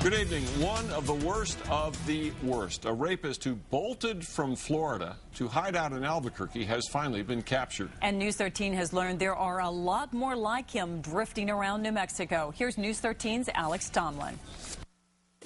Good evening. One of the worst of the worst. A rapist who bolted from Florida to hide out in Albuquerque has finally been captured. And News 13 has learned there are a lot more like him drifting around New Mexico. Here's News 13's Alex Tomlin.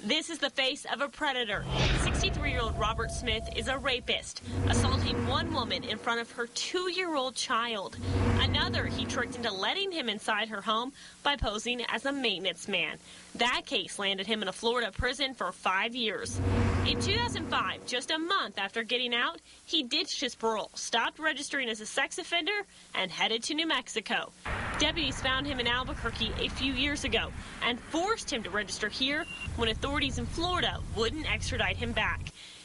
This is the face of a predator. 63-year-old Robert Smith is a rapist, assaulting one woman in front of her 2-year-old child. Another he tricked into letting him inside her home by posing as a maintenance man. That case landed him in a Florida prison for 5 years. In 2005, just a month after getting out, he ditched his parole, stopped registering as a sex offender, and headed to New Mexico. Deputies found him in Albuquerque a few years ago and forced him to register here when authorities in Florida wouldn't extradite him back.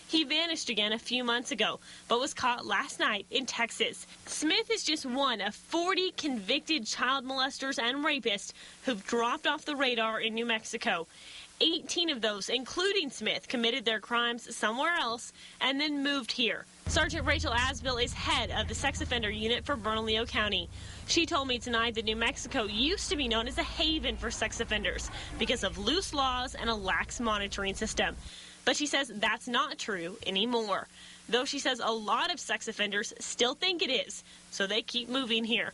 He vanished again a few months ago, but was caught last night in Texas. Smith is just one of 40 convicted child molesters and rapists who've dropped off the radar in New Mexico. 18 of those, including Smith, committed their crimes somewhere else and then moved here. Sgt Rachel Aswell is head of the sex offender unit for Bernalillo County. She told me tonight that New Mexico used to be known as a haven for sex offenders because of loose laws and a lax monitoring system. But she says that's not true anymore, though she says a lot of sex offenders still think it is, so they keep moving here.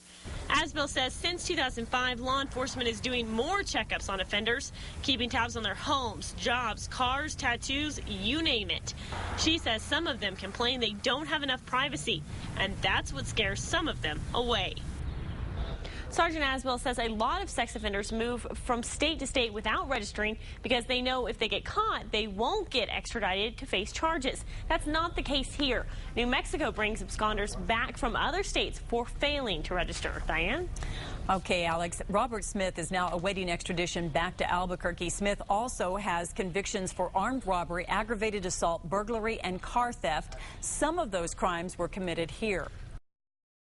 Aswell says since 2005, law enforcement is doing more checkups on offenders, keeping tabs on their homes, jobs, cars, tattoos, you name it. She says some of them complain they don't have enough privacy, and that's what scares some of them away. Sergeant Aswell says a lot of sex offenders move from state to state without registering because they know if they get caught, they won't get extradited to face charges. That's not the case here. New Mexico brings absconders back from other states for failing to register. Diane? Okay, Alex. Robert Smith is now awaiting extradition back to Albuquerque. Smith also has convictions for armed robbery, aggravated assault, burglary, and car theft. Some of those crimes were committed here.